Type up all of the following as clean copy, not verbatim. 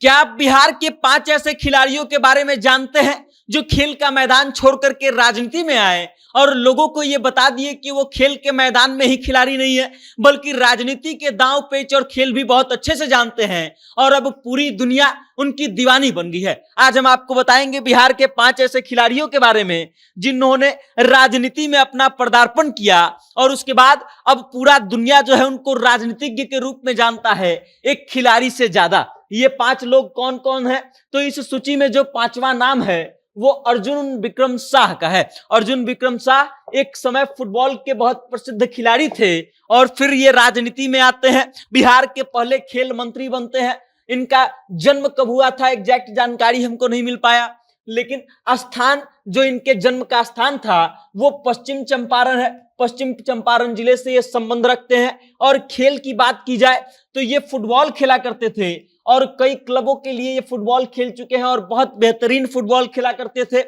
क्या आप बिहार के 5 ऐसे खिलाड़ियों के बारे में जानते हैं जो खेल का मैदान छोड़ करके राजनीति में आए और लोगों को यह बता दिए कि वो खेल के मैदान में ही खिलाड़ी नहीं है बल्कि राजनीति के दांव पेच और खेल भी बहुत अच्छे से जानते हैं और अब पूरी दुनिया उनकी दीवानी बन गई है। आज हम आपको बताएंगे बिहार के 5 ऐसे खिलाड़ियों के बारे में जिन्होंने राजनीति में अपना पदार्पण किया और उसके बाद अब पूरा दुनिया जो है उनको राजनीतिज्ञ के रूप में जानता है, एक खिलाड़ी से ज्यादा। ये 5 लोग कौन कौन है? तो इस सूची में जो 5वां नाम है वो अर्जुन विक्रम शाह का है। अर्जुन विक्रम शाह एक समय फुटबॉल के बहुत प्रसिद्ध खिलाड़ी थे और फिर ये राजनीति में आते हैं, बिहार के पहले खेल मंत्री बनते हैं। इनका जन्म कब हुआ था एग्जैक्ट जानकारी हमको नहीं मिल पाया, लेकिन स्थान जो इनके जन्म का स्थान था वो पश्चिम चंपारण है। पश्चिम चंपारण जिले से ये संबंध रखते हैं। और खेल की बात की जाए तो ये फुटबॉल खेला करते थे और कई क्लबों के लिए ये फुटबॉल खेल चुके हैं और बहुत बेहतरीन फुटबॉल खेला करते थे।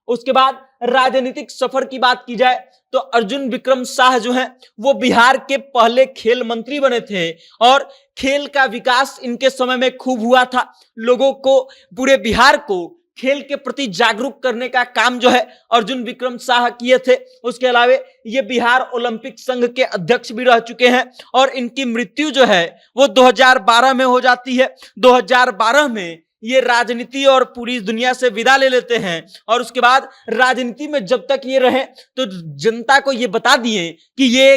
उसके बाद राजनीतिक सफर की बात की जाए तो अर्जुन विक्रम शाह जो हैं वो बिहार के पहले खेल मंत्री बने थे और खेल का विकास इनके समय में खूब हुआ था। लोगों को, पूरे बिहार को खेल के प्रति जागरूक करने का काम जो है अर्जुन विक्रम शाह किए थे। उसके अलावा ये बिहार ओलंपिक संघ के अध्यक्ष भी रह चुके हैं और इनकी मृत्यु जो है वो 2012 में हो जाती है। 2012 में ये राजनीति और पूरी दुनिया से विदा ले लेते हैं और उसके बाद राजनीति में जब तक ये रहे तो जनता को ये बता दिए कि ये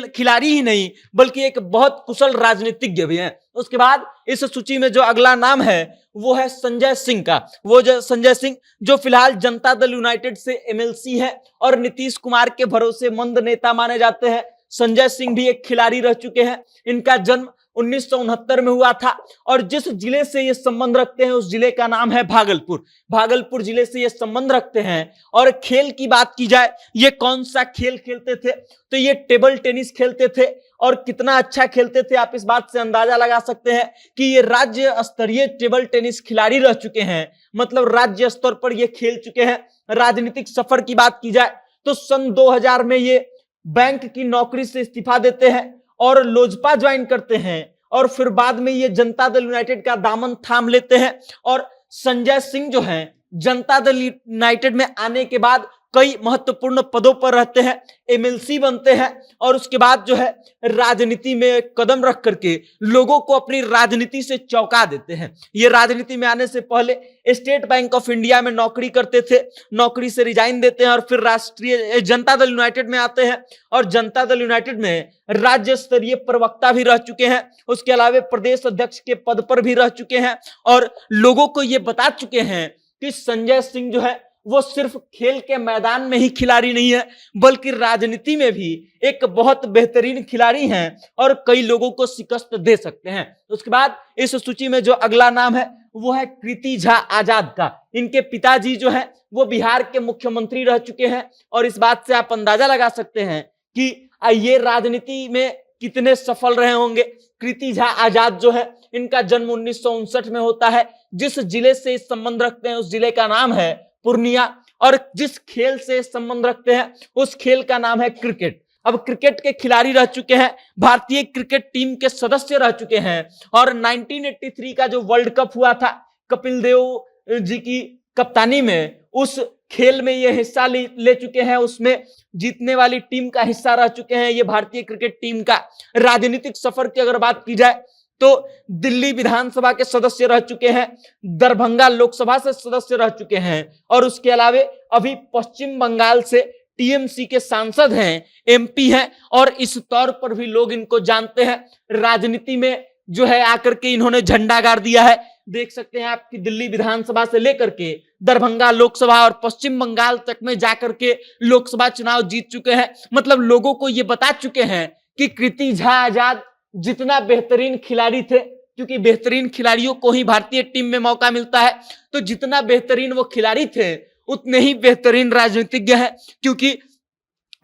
खिलाड़ी ही नहीं बल्कि एक बहुत कुशल राजनीतिज्ञ भी हैं। उसके बाद इस सूची में जो अगला नाम है वो है संजय सिंह का। वो जो संजय सिंह जो फिलहाल जनता दल यूनाइटेड से एमएलसी है और नीतीश कुमार के भरोसेमंद नेता माने जाते हैं। संजय सिंह भी एक खिलाड़ी रह चुके हैं। इनका जन्म 1969 में हुआ था और जिस जिले से ये संबंध रखते हैं उस जिले का नाम है भागलपुर। भागलपुर जिले से ये संबंध रखते हैं। और खेल की बात की जाए, ये कौन सा खेल खेलते थे तो ये टेबल टेनिस खेलते थे और कितना अच्छा खेलते थे आप इस बात से अंदाजा लगा सकते हैं कि ये राज्य स्तरीय टेबल टेनिस खिलाड़ी रह चुके हैं, मतलब राज्य स्तर पर ये खेल चुके हैं। राजनीतिक सफर की बात की जाए तो सन 2000 में ये बैंक की नौकरी से इस्तीफा देते हैं और लोजपा ज्वाइन करते हैं और फिर बाद में ये जनता दल यूनाइटेड का दामन थाम लेते हैं। और संजय सिंह जो हैं जनता दल यूनाइटेड में आने के बाद कई महत्वपूर्ण पदों पर रहते हैं, एमएलसी बनते हैं और उसके बाद जो है राजनीति में कदम रख करके लोगों को अपनी राजनीति से चौंका देते हैं। ये राजनीति में आने से पहले स्टेट बैंक ऑफ इंडिया में नौकरी करते थे, नौकरी से रिजाइन देते हैं और फिर राष्ट्रीय जनता दल यूनाइटेड में आते हैं और जनता दल यूनाइटेड में राज्य स्तरीय प्रवक्ता भी रह चुके हैं। उसके अलावा प्रदेश अध्यक्ष के पद पर भी रह चुके हैं और लोगों को ये बता चुके हैं कि संजय सिंह जो है वो सिर्फ खेल के मैदान में ही खिलाड़ी नहीं है बल्कि राजनीति में भी एक बहुत बेहतरीन खिलाड़ी हैं और कई लोगों को शिकस्त दे सकते हैं। उसके बाद इस सूची में जो अगला नाम है वो है कृति झा आजाद का। इनके पिताजी जो है वो बिहार के मुख्यमंत्री रह चुके हैं और इस बात से आप अंदाजा लगा सकते हैं कि ये राजनीति में कितने सफल रहे होंगे। कृति झा आजाद जो है इनका जन्म 1959 में होता है। जिस जिले से इस संबंध रखते हैं उस जिले का नाम है पूर्णिया और जिस खेल से संबंध रखते हैं उस खेल का नाम है क्रिकेट। अब क्रिकेट के खिलाड़ी रह चुके हैं, भारतीय क्रिकेट टीम के सदस्य रह चुके हैं और 1983 का जो वर्ल्ड कप हुआ था कपिल देव जी की कप्तानी में, उस खेल में ये हिस्सा ले चुके हैं, उसमें जीतने वाली टीम का हिस्सा रह चुके हैं ये भारतीय क्रिकेट टीम का। राजनीतिक सफर की अगर बात की जाए तो दिल्ली विधानसभा के सदस्य रह चुके हैं, दरभंगा लोकसभा से सदस्य रह चुके हैं और उसके अलावा अभी पश्चिम बंगाल से टीएमसी के सांसद हैं, एमपी हैं और इस तौर पर भी लोग इनको जानते हैं। राजनीति में जो है आकर के इन्होंने झंडा गाड़ दिया है। देख सकते हैं आपकी दिल्ली विधानसभा से लेकर के दरभंगा लोकसभा और पश्चिम बंगाल तक में जाकर के लोकसभा चुनाव जीत चुके हैं। मतलब लोगों को ये बता चुके हैं कि कृति झा आजाद जितना बेहतरीन खिलाड़ी थे, क्योंकि बेहतरीन खिलाड़ियों को ही भारतीय टीम में मौका मिलता है, तो जितना बेहतरीन वो खिलाड़ी थे उतने ही बेहतरीन राजनीतिज्ञ हैं, क्योंकि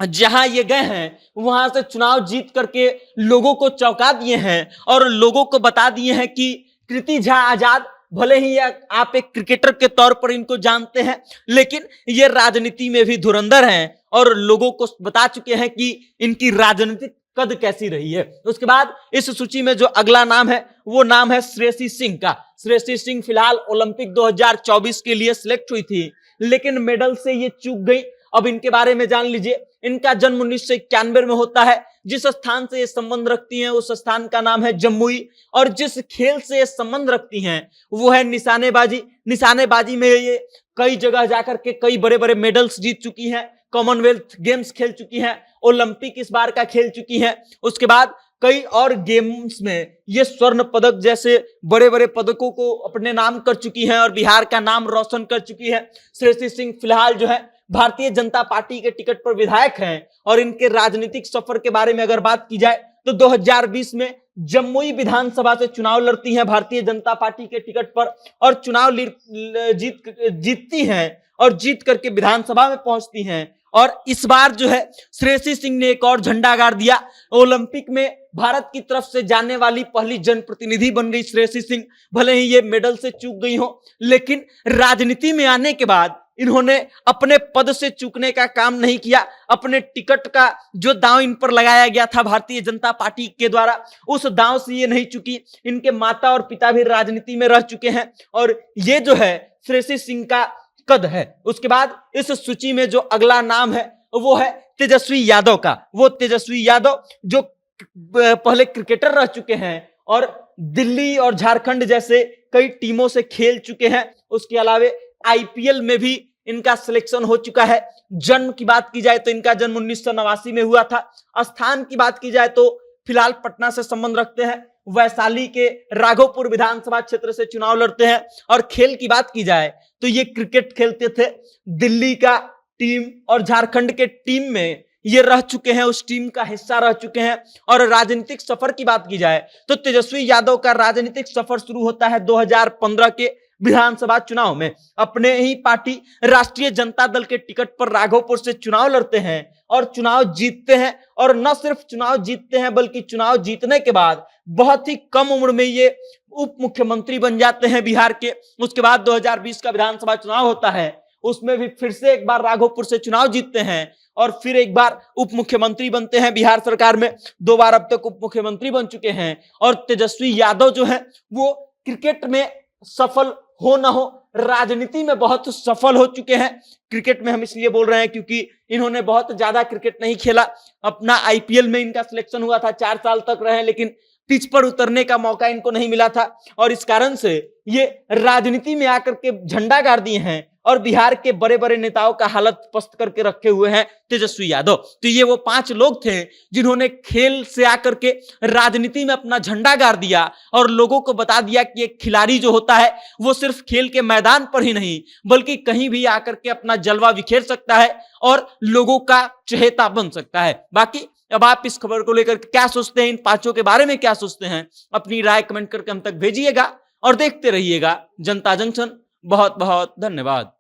जहां ये गए हैं वहां से चुनाव जीत करके लोगों को चौंका दिए हैं और लोगों को बता दिए हैं कि कृति झा आजाद भले ही आप एक क्रिकेटर के तौर पर इनको जानते हैं लेकिन ये राजनीति में भी धुरंधर हैं और लोगों को बता चुके हैं कि इनकी राजनीतिक कद कैसी रही है। उसके बाद इस सूची में जो अगला नाम है वो नाम है श्रेयसी सिंह का। श्रेयसी सिंह फिलहाल ओलंपिक 2024 के लिए सिलेक्ट हुई थी, लेकिन मेडल से ये चूक गई। अब इनके बारे में जान लीजिए। इनका जन्म 1991 में होता है। जिस स्थान से ये संबंध रखती हैं उस स्थान का नाम है जमुई, और जिस खेल से ये संबंध रखती हैं वो है निशानेबाजी। निशानेबाजी में ये कई जगह जाकर के कई बड़े बड़े मेडल्स जीत चुकी हैं, कॉमनवेल्थ गेम्स खेल चुकी हैं, ओलंपिक इस बार का खेल चुकी हैं। उसके बाद कई और गेम्स में ये स्वर्ण पदक जैसे बड़े बड़े पदकों को अपने नाम कर चुकी हैं और बिहार का नाम रोशन कर चुकी है। श्रेयसी सिंह फिलहाल जो है भारतीय जनता पार्टी के टिकट पर विधायक हैं, और इनके राजनीतिक सफर के बारे में अगर बात की जाए तो 2020 में जमुई विधानसभा से चुनाव लड़ती हैं भारतीय जनता पार्टी के टिकट पर, और चुनाव जीतती हैं और जीत करके विधानसभा में पहुंचती हैं। और इस बार जो है श्रेयसी सिंह ने एक और झंडा गाड़ दिया। ओलंपिक में भारत की तरफ से जाने वाली पहली जनप्रतिनिधि बन गई श्रेयसी सिंह। भले ही ये मेडल से चूक गई हो, लेकिन राजनीति में आने के बाद इन्होंने अपने पद से चूकने का काम नहीं किया। अपने टिकट का जो दांव इन पर लगाया गया था भारतीय जनता पार्टी के द्वारा, उस दांव से ये नहीं चुकी। इनके माता और पिता भी राजनीति में रह चुके हैं, और ये जो है श्रेयसी सिंह का कद है। उसके बाद इस सूची में जो अगला नाम है वो है तेजस्वी यादव का। वो तेजस्वी यादव जो पहले क्रिकेटर रह चुके हैं और दिल्ली और झारखंड जैसे कई टीमों से खेल चुके हैं। उसके अलावा आईपीएल में भी इनका सिलेक्शन हो चुका है। जन्म की बात की जाए तो इनका जन्म 1989 में हुआ था। स्थान की बात की जाए तो फिलहाल पटना से संबंध रखते हैं, वैशाली के राघोपुर विधानसभा क्षेत्र से चुनाव लड़ते हैं। और खेल की बात की जाए तो ये क्रिकेट खेलते थे। दिल्ली का टीम और झारखंड के टीम में ये रह चुके हैं, उस टीम का हिस्सा रह चुके हैं। और राजनीतिक सफर की बात की जाए तो तेजस्वी यादव का राजनीतिक सफर शुरू होता है 2015 के विधानसभा चुनाव में। अपने ही पार्टी राष्ट्रीय जनता दल के टिकट पर राघोपुर से चुनाव लड़ते हैं और चुनाव जीतते हैं। और न सिर्फ चुनाव जीतते हैं बल्कि चुनाव जीतने के बाद बहुत ही कम उम्र में ये उप मुख्यमंत्री बन जाते हैं बिहार के। उसके बाद 2020 का विधानसभा चुनाव होता है, उसमें भी फिर से एक बार राघोपुर से चुनाव जीतते हैं और फिर एक बार उप मुख्यमंत्री बनते हैं बिहार सरकार में। 2 बार अब तक उप मुख्यमंत्री बन चुके हैं। और तेजस्वी यादव जो है वो क्रिकेट में सफल हो ना हो, राजनीति में बहुत सफल हो चुके हैं। क्रिकेट में हम इसलिए बोल रहे हैं क्योंकि इन्होंने बहुत ज्यादा क्रिकेट नहीं खेला। अपना आईपीएल में इनका सिलेक्शन हुआ था, 4 साल तक रहे, लेकिन पिच पर उतरने का मौका इनको नहीं मिला था। और इस कारण से ये राजनीति में आकर के झंडा गाड़ दिए हैं और बिहार के बड़े बड़े नेताओं का हालत पस्त करके रखे हुए हैं तेजस्वी यादव। तो ये वो 5 लोग थे जिन्होंने खेल से आकर के राजनीति में अपना झंडा गाड़ दिया और लोगों को बता दिया कि एक खिलाड़ी जो होता है वो सिर्फ खेल के मैदान पर ही नहीं बल्कि कहीं भी आकर के अपना जलवा बिखेर सकता है और लोगों का चहेता बन सकता है। बाकी अब आप इस खबर को लेकर क्या सोचते हैं, इन 5 के बारे में क्या सोचते हैं, अपनी राय कमेंट करके हम तक भेजिएगा और देखते रहिएगा जनता जंक्शन। बहुत बहुत धन्यवाद।